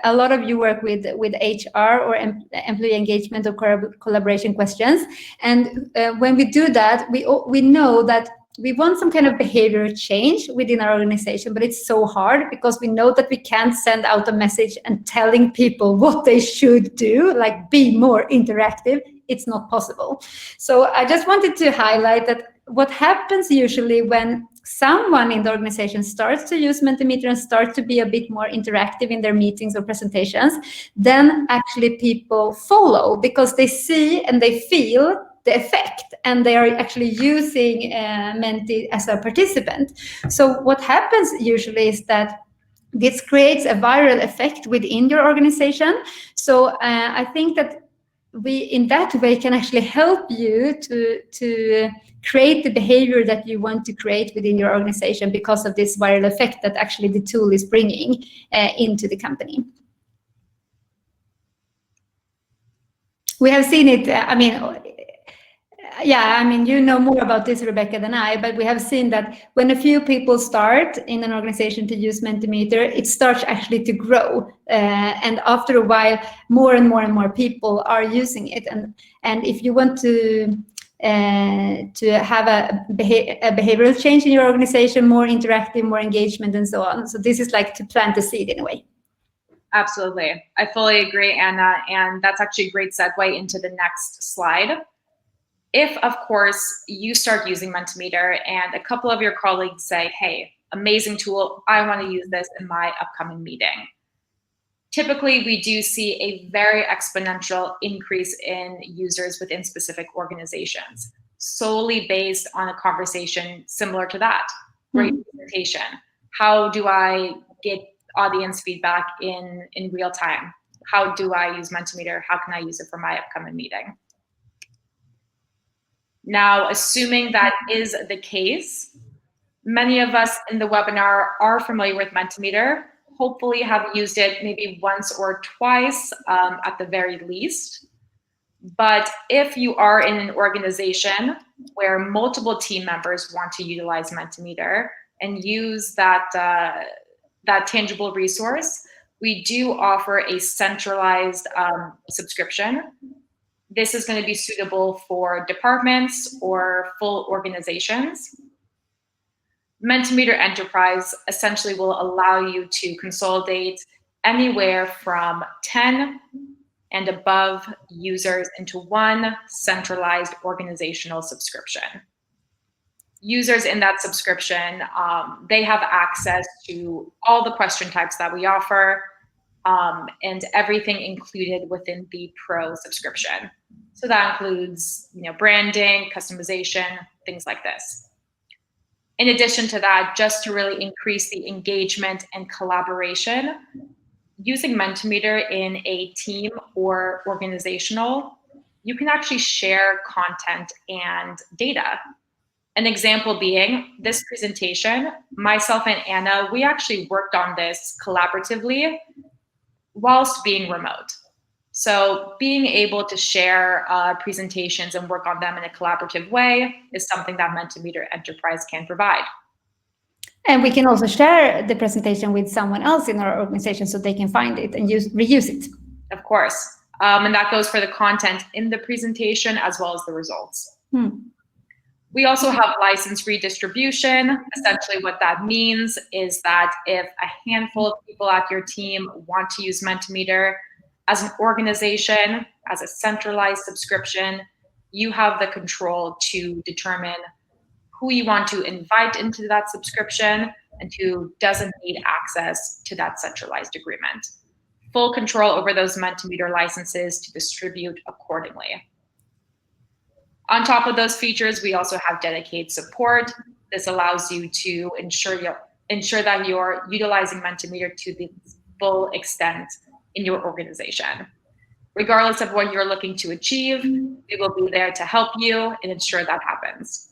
a lot of you work with HR or employee engagement or collaboration questions, and when we do that, we know that we want some kind of behavioral change within our organization, but it's so hard because we know that we can't send out a message and telling people what they should do, like be more interactive. It's not possible. So I just wanted to highlight that what happens usually when someone in the organization starts to use Mentimeter and starts to be a bit more interactive in their meetings or presentations, then actually people follow because they see and they feel the effect, and they are actually using Menti as a participant. So what happens usually is that this creates a viral effect within your organization. So I think that we, in that way, can actually help you to create the behavior that you want to create within your organization because of this viral effect that actually the tool is bringing into the company. We have seen it, you know more about this, Rebecca, than I, but we have seen that when a few people start in an organization to use Mentimeter, it starts actually to grow. And after a while, more and more and more people are using it. And if you want to have a behavioral change in your organization, more interactive, more engagement, and so on. So this is like to plant a seed in a way. Absolutely. I fully agree, Anna. And that's actually a great segue into the next slide. If, of course, you start using Mentimeter and a couple of your colleagues say, hey, amazing tool, I want to use this in my upcoming meeting. Typically, we do see a very exponential increase in users within specific organizations, solely based on a conversation similar to that. Great presentation. How do I get audience feedback in real time? How do I use Mentimeter? How can I use it for my upcoming meeting? Now, assuming that is the case, many of us in the webinar are familiar with Mentimeter, hopefully have used it maybe once or twice at the very least. But if you are in an organization where multiple team members want to utilize Mentimeter and use that tangible resource, we do offer a centralized subscription. This is going to be suitable for departments or full organizations. Multimeter Enterprise essentially will allow you to consolidate anywhere from 10 and above users into one centralized organizational subscription. Users in that subscription, they have access to all the question types that we offer, and everything included within the Pro subscription. So that includes, branding, customization, things like this. In addition to that, just to really increase the engagement and collaboration, using Mentimeter in a team or organizational, you can actually share content and data. An example being this presentation, myself and Anna, we actually worked on this collaboratively whilst being remote. So being able to share presentations and work on them in a collaborative way is something that Multimeter Enterprise can provide. And we can also share the presentation with someone else in our organization so they can find it and reuse it. Of course. And that goes for the content in the presentation as well as the results. We also have license redistribution. Essentially what that means is that if a handful of people at your team want to use Mentimeter as an organization, as a centralized subscription, you have the control to determine who you want to invite into that subscription and who doesn't need access to that centralized agreement. Full control over those Mentimeter licenses to distribute accordingly. On top of those features, we also have dedicated support. This allows you to ensure that you're utilizing Mentimeter to the full extent in your organization. Regardless of what you're looking to achieve, we will be there to help you and ensure that happens.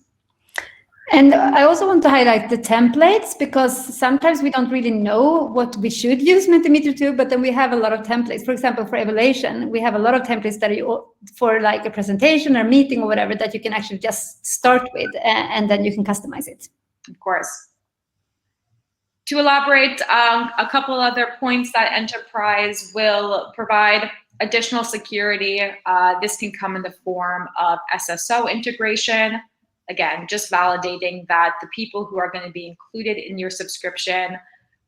And I also want to highlight the templates, because sometimes we don't really know what we should use Mentimeter to, but then we have a lot of templates. For example, for evaluation, we have a lot of templates that for like a presentation or meeting or whatever that you can actually just start with, and then you can customize it. Of course. To elaborate, a couple other points that Enterprise will provide: additional security. This can come in the form of SSO integration. Again, just validating that the people who are going to be included in your subscription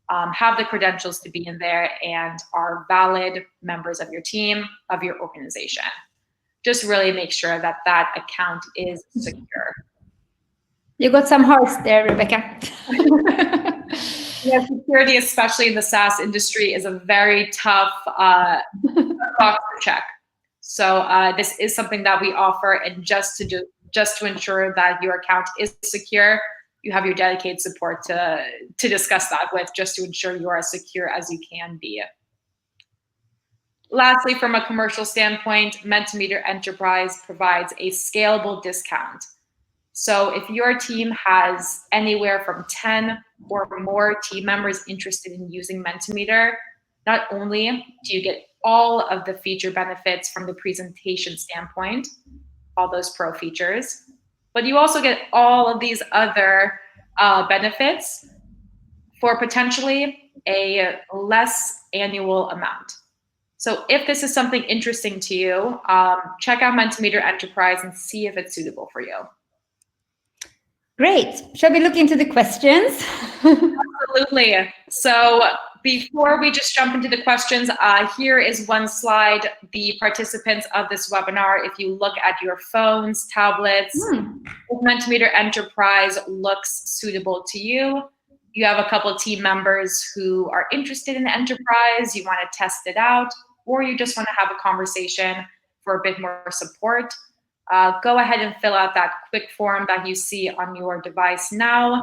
have the credentials to be in there and are valid members of your team, of your organization. Just really make sure that that account is secure. You got some hearts there, Rebecca. Yeah, security, especially in the SaaS industry, is a very tough box to check. So this is something that we offer, and just to ensure that your account is secure, you have your dedicated support to discuss that with, just to ensure you are as secure as you can be. Lastly, from a commercial standpoint, Mentimeter Enterprise provides a scalable discount. So if your team has anywhere from 10 or more team members interested in using Mentimeter, not only do you get all of the feature benefits from the presentation standpoint, all those pro features, but you also get all of these other benefits for potentially a less annual amount. So if this is something interesting to you, check out Mentimeter Enterprise and see if it's suitable for you. Great. Shall we look into the questions? Absolutely. So before we just jump into the questions, here is one slide. The participants of this webinar, if you look at your phones, tablets, if Mentimeter Enterprise looks suitable to you, you have a couple of team members who are interested in Enterprise, you want to test it out, or you just want to have a conversation for a bit more support, go ahead and fill out that quick form that you see on your device now,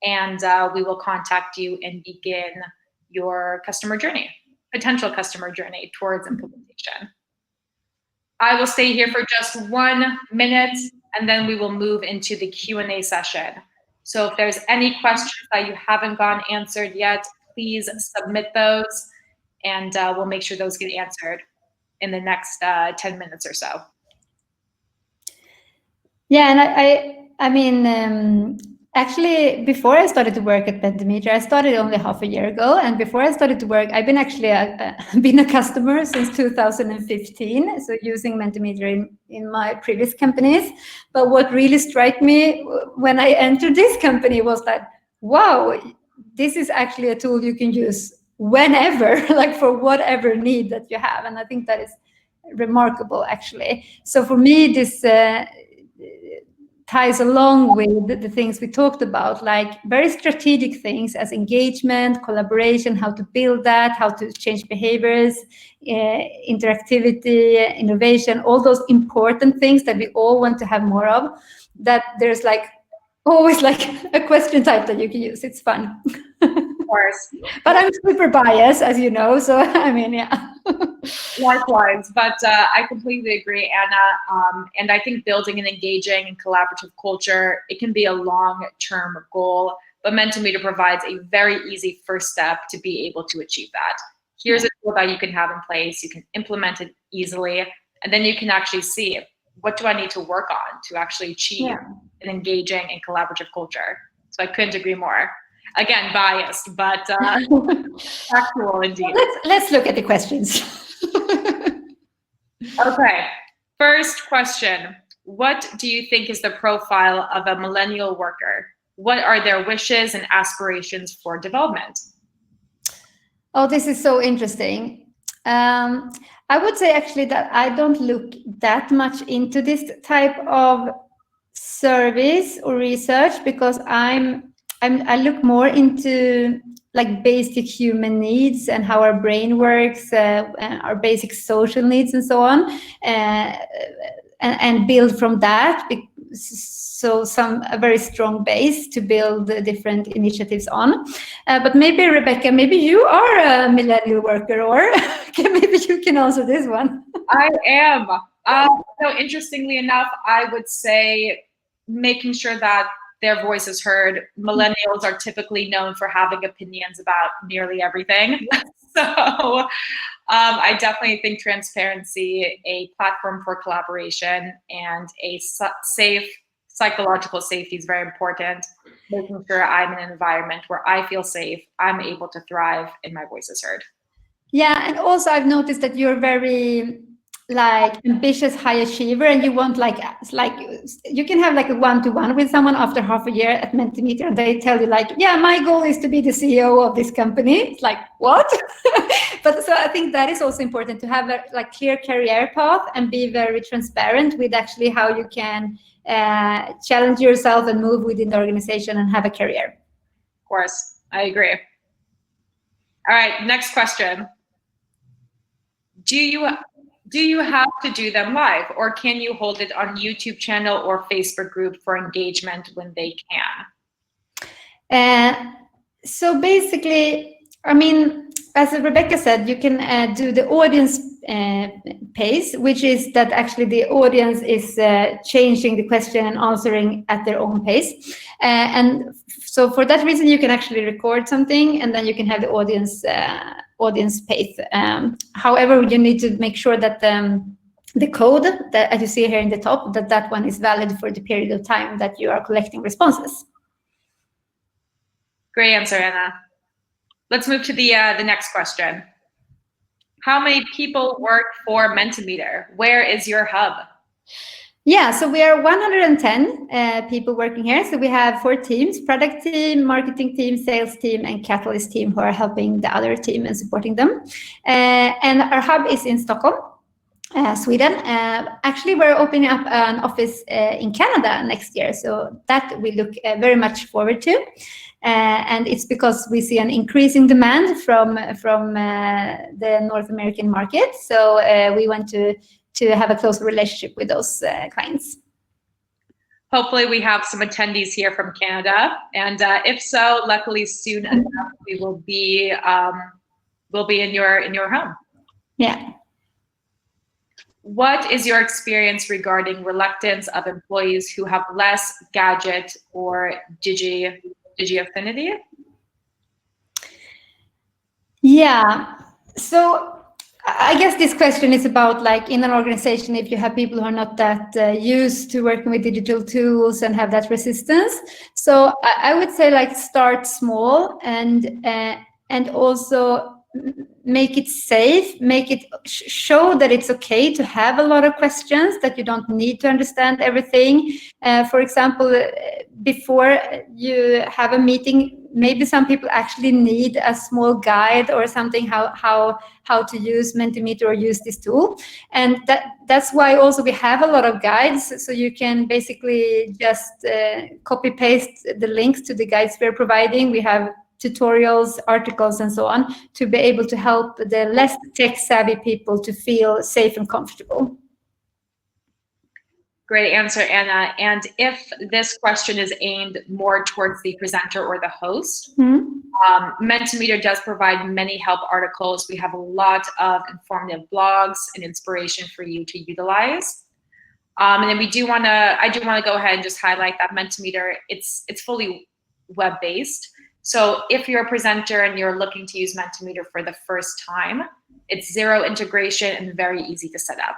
and we will contact you and begin your customer journey, potential customer journey towards implementation. I will stay here for just 1 minute, and then we will move into the Q&A session. So if there's any questions that you haven't gotten answered yet, please submit those, and we'll make sure those get answered in the next 10 minutes or so. Yeah, and I mean, actually, before I started to work at Mentimeter, I started only half a year ago, and before I started to work, I've been actually been a customer since 2015, so using Mentimeter in my previous companies. But what really struck me when I entered this company was that, wow, this is actually a tool you can use whenever, like for whatever need that you have, and I think that is remarkable, actually. So for me, this ties along with the things we talked about, like very strategic things as engagement, collaboration, how to build that, how to change behaviors, interactivity, innovation, all those important things that we all want to have more of, that there's like always like a question type that you can use. It's fun. Of course. But I'm super biased, as you know, so I mean, yeah. Likewise, but I completely agree, Anna. And I think building an engaging and collaborative culture, it can be a long-term goal, but Mentimeter provides a very easy first step to be able to achieve that. Here's a tool that you can have in place. You can implement it easily, and then you can actually see, what do I need to work on to actually achieve an engaging and collaborative culture? So I couldn't agree more. Again, biased, but factual indeed. Let's look at the questions. Okay, first question. What do you think is the profile of a millennial worker? What are their wishes and aspirations for development? Oh, this is so interesting. I would say actually that I don't look that much into this type of service or research, because I look more into like basic human needs and how our brain works, our basic social needs and so on, and build from that. So a very strong base to build different initiatives on. But maybe Rebecca, maybe you are a millennial worker, or maybe you can answer this one. I am. So interestingly enough, I would say making sure that their voice is heard. Millennials are typically known for having opinions about nearly everything. So I definitely think transparency, a platform for collaboration, and a safe psychological safety is very important. Making sure I'm in an environment where I feel safe, I'm able to thrive, and my voice is heard. Yeah, and also I've noticed that you're very like ambitious high achiever, and you want like you can have like a one-to-one with someone after half a year at Mentimeter, and they tell you like, yeah, my goal is to be the CEO of this company. It's like, what? But so I think that is also important, to have a like clear career path and be very transparent with actually how you can challenge yourself and move within the organization and have a career. Of course, I agree. All right, next question. Do you have to do them live, or can you hold it on YouTube channel or Facebook group for engagement when they can? So basically, I mean, as Rebecca said, you can do the audience pace, which is that actually the audience is changing the question and answering at their own pace. And so for that reason, you can actually record something, and then you can have the audience pace. However, you need to make sure that the code that, as you see here in the top, that one is valid for the period of time that you are collecting responses. Great answer, Anna. Let's move to the next question. How many people work for Mentimeter? Where is your hub? Yeah, so we are 110 people working here. So we have 4 teams: product team, marketing team, sales team, and catalyst team, who are helping the other team and supporting them. And our hub is in Stockholm, Sweden. Actually, we're opening up an office in Canada next year. So that we look very much forward to. And it's because we see an increasing demand from the North American market. So we want to have a closer relationship with those clients. Hopefully we have some attendees here from Canada, and if so, luckily soon enough we will be in your home. Yeah. What is your experience regarding reluctance of employees who have less gadget or digi affinity? Yeah. So I guess this question is about, like, in an organization, if you have people who are not that used to working with digital tools and have that resistance. So I would say, like, start small and also make it safe, make it show that it's okay to have a lot of questions, that you don't need to understand everything. For example, before you have a meeting, maybe some people actually need a small guide or something how to use Mentimeter or use this tool. And that's why also we have a lot of guides, so you can basically just copy paste the links to the guides we're providing. We have tutorials, articles, and so on, to be able to help the less tech-savvy people to feel safe and comfortable. Great answer, Anna. And if this question is aimed more towards the presenter or the host, Mentimeter does provide many help articles. We have a lot of informative blogs and inspiration for you to utilize. And then I do want to go ahead and just highlight that Mentimeter, it's fully web-based. So if you're a presenter and you're looking to use Mentimeter for the first time, it's zero integration and very easy to set up.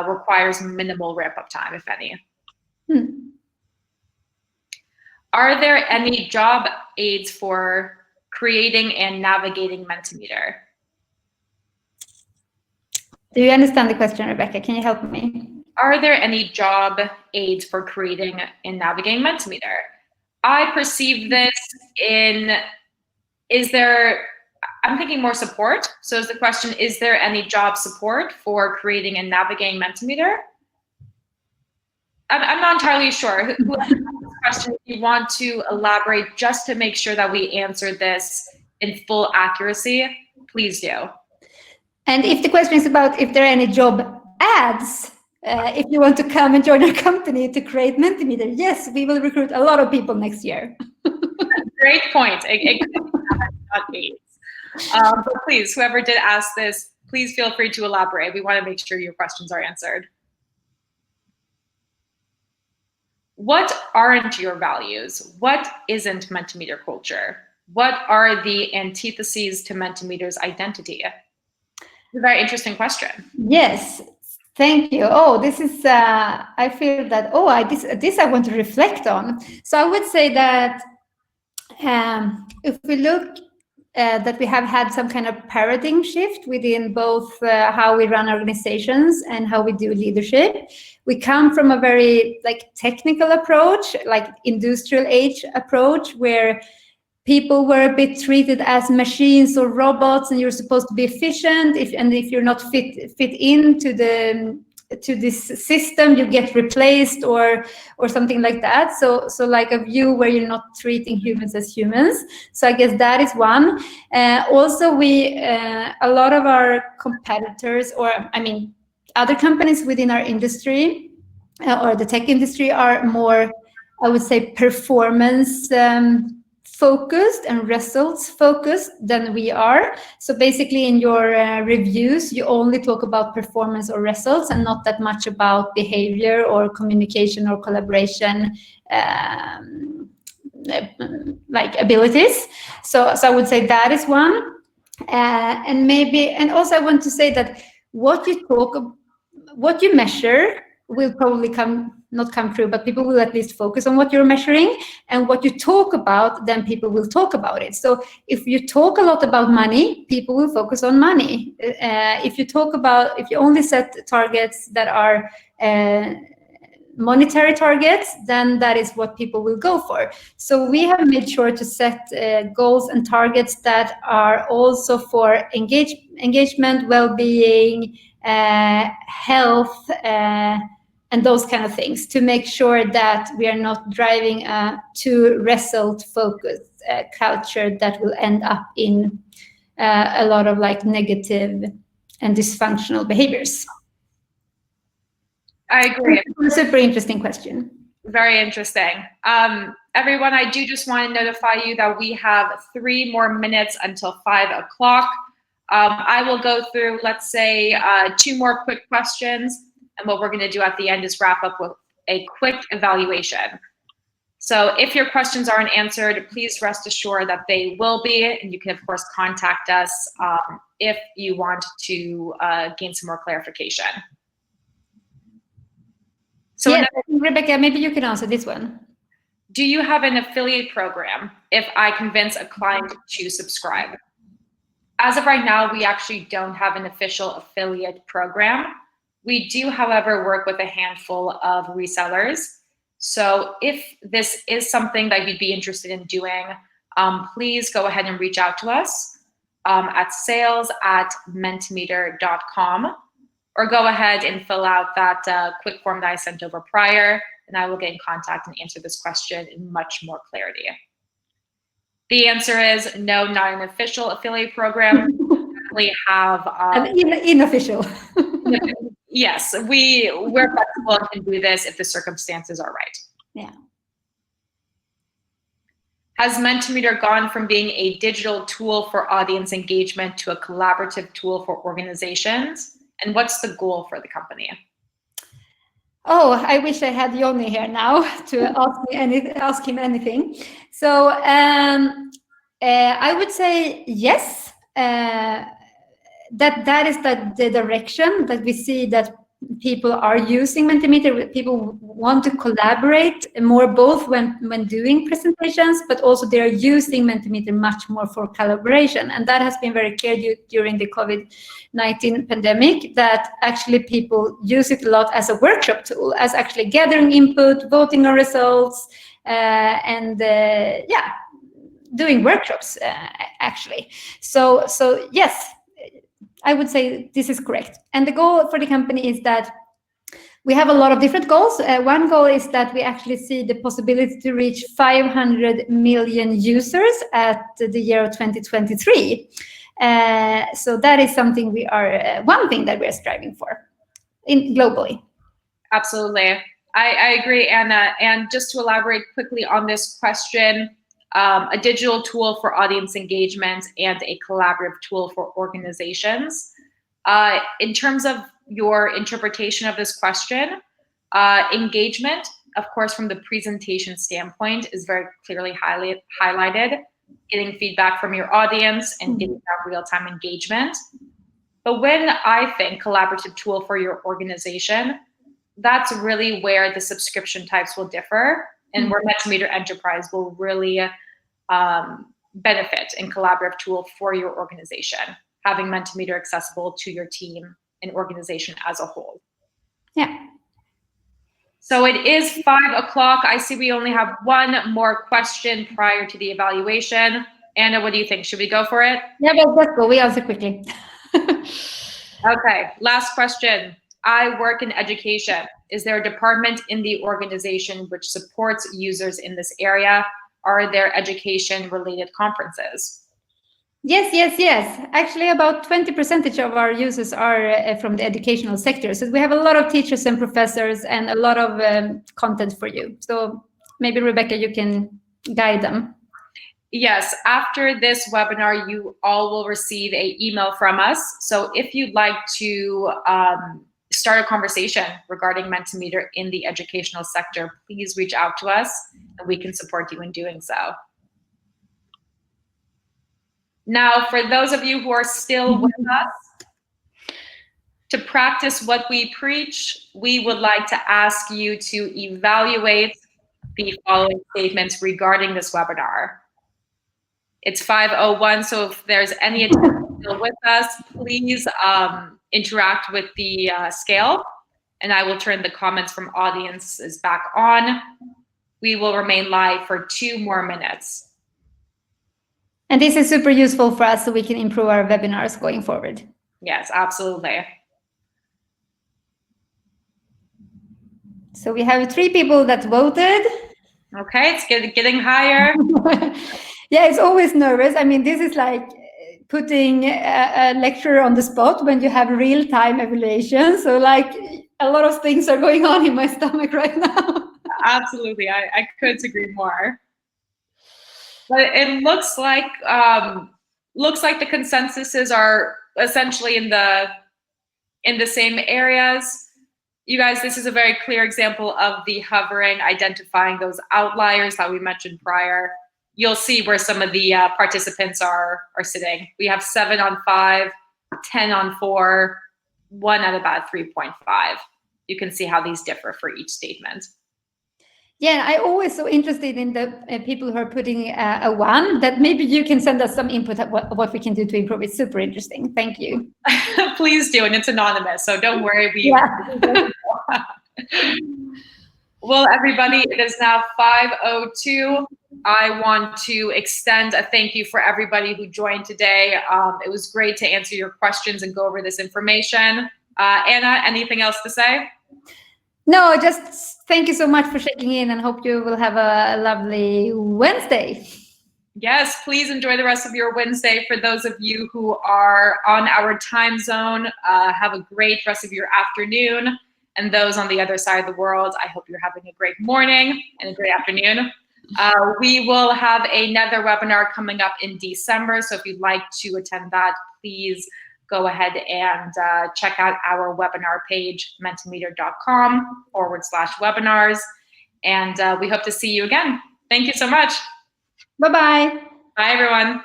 Requires minimal ramp-up time, if any. Are there any job aids for creating and navigating Mentimeter? Do you understand the question, Rebecca? Can you help me? Are there any job aids for creating and navigating Mentimeter? I perceive this in, I'm thinking more support. So is the question, is there any job support for creating and navigating Mentimeter? I'm not entirely sure. Who has this question, if you want to elaborate just to make sure that we answer this in full accuracy, please do. And if the question is about if there are any job ads, if you want to come and join our company to create Mentimeter, yes, we will recruit a lot of people next year. Great point. But please, whoever did ask this, please feel free to elaborate. We want to make sure your questions are answered. What aren't your values? What isn't Mentimeter culture? What are the antitheses to Mentimeter's identity? It's a very interesting question. Yes, thank you. Oh, this is, I feel that, this I want to reflect on. So I would say that if we look that we have had some kind of paradigm shift within both how we run organizations and how we do leadership. We come from a very technical approach, like industrial age approach, where people were a bit treated as machines or robots, and you're supposed to be efficient. If you're not fit into this system, you get replaced or something like that. So like a view where you're not treating humans as humans. So I guess that is one. Also, a lot of our competitors, or I mean, other companies within our industry or the tech industry are more, I would say, performance focused and results focused than we are. So basically in your reviews, you only talk about performance or results and not that much about behavior or communication or collaboration abilities. So I would say that is one. And also I want to say that what you measure will probably not come true, but people will at least focus on what you're measuring, and what you talk about, then people will talk about it. So if you talk a lot about money, people will focus on money. If you only set targets that are monetary targets, then that is what people will go for. So we have made sure to set goals and targets that are also for engagement, well-being, health, and those kind of things, to make sure that we are not driving a too result-focused culture that will end up in a lot of negative and dysfunctional behaviors. I agree. It's a super interesting question. Very interesting. Everyone, I do just want to notify you that we have 3 more minutes until 5 o'clock. I will go through, let's say, 2 more quick questions. And what we're going to do at the end is wrap up with a quick evaluation. So if your questions aren't answered, please rest assured that they will be. And you can, of course, contact us if you want to gain some more clarification. So yeah, Rebecca, maybe you can answer this one. Do you have an affiliate program if I convince a client to subscribe? As of right now, we actually don't have an official affiliate program. We do, however, work with a handful of resellers. So if this is something that you'd be interested in doing, please go ahead and reach out to us at sales@mentimeter.com, or go ahead and fill out that quick form that I sent over prior, and I will get in contact and answer this question in much more clarity. The answer is no, not an official affiliate program. We have unofficial. Yes, we're flexible and can do this if the circumstances are right. Yeah. Has Mentimeter gone from being a digital tool for audience engagement to a collaborative tool for organizations? And what's the goal for the company? Oh, I wish I had Johnny here now to ask him anything. So I would say yes. That is the direction that we see that people are using Mentimeter. People want to collaborate more, both when doing presentations, but also they're using Mentimeter much more for collaboration. And that has been very clear during the COVID-19 pandemic, that actually people use it a lot as a workshop tool, as actually gathering input, voting on results, doing workshops actually. So yes, I would say this is correct. And the goal for the company is that we have a lot of different goals. One goal is that we actually see the possibility to reach 500 million users at the year of 2023. So that is something one thing that we're striving for globally. Absolutely. I agree, Anna. And just to elaborate quickly on this question, a digital tool for audience engagement and a collaborative tool for organizations. In terms of your interpretation of this question, engagement, of course, from the presentation standpoint, is very clearly highlighted, getting feedback from your audience and getting that real-time engagement. But when I think collaborative tool for your organization, that's really where the subscription types will differ, and where Multimeter Enterprise will really benefit in collaborative tool for your organization, having Mentimeter accessible to your team and organization as a whole. Yeah. So it is 5 o'clock. I see we only have one more question prior to the evaluation. Anna, what do you think? Should we go for it? Yeah, let's go. We answer quickly. Okay, last question. I work in education. Is there a department in the organization which supports users in this area? Are there education-related conferences? Yes. Actually, about 20% of our users are from the educational sector. So we have a lot of teachers and professors and a lot of content for you. So maybe, Rebecca, you can guide them. Yes, after this webinar, you all will receive an email from us. So if you'd like to start a conversation regarding Mentimeter in the educational sector, please reach out to us and we can support you in doing so. Now, for those of you who are still with us, to practice what we preach, we would like to ask you to evaluate the following statements regarding this webinar. It's 5:01, so if there's any attendees still with us, please interact with the scale, and I will turn the comments from audiences back on. We will remain live for 2 more minutes. And this is super useful for us so we can improve our webinars going forward. Yes, absolutely. So we have 3 people that voted. Okay, it's getting higher. Yeah, it's always nervous. I mean, this is like putting a lecturer on the spot when you have real-time evaluation. So like a lot of things are going on in my stomach right now. Absolutely, I couldn't agree more. But it looks like the consensuses are essentially in the same areas. You guys, this is a very clear example of the hovering, identifying those outliers that we mentioned prior. You'll see where some of the participants are sitting. We have 7 on 5, 10 on 4, 1 at about 3.5. You can see how these differ for each statement. Yeah, I always so interested in the people who are putting a 1, that maybe you can send us some input at what we can do to improve. It's super interesting. Thank you. Please do, and it's anonymous, so don't worry. Well, everybody, it is now 5:02. I want to extend a thank you for everybody who joined today. It was great to answer your questions and go over this information. Anna, anything else to say? No, just thank you so much for checking in, and hope you will have a lovely Wednesday. Yes, please enjoy the rest of your Wednesday. For those of you who are on our time zone, have a great rest of your afternoon. And those on the other side of the world, I hope you're having a great morning and a great afternoon. We will have another webinar coming up in December. So if you'd like to attend that, please go ahead and check out our webinar page, mentimeter.com/webinars. And we hope to see you again. Thank you so much. Bye-bye. Bye, everyone.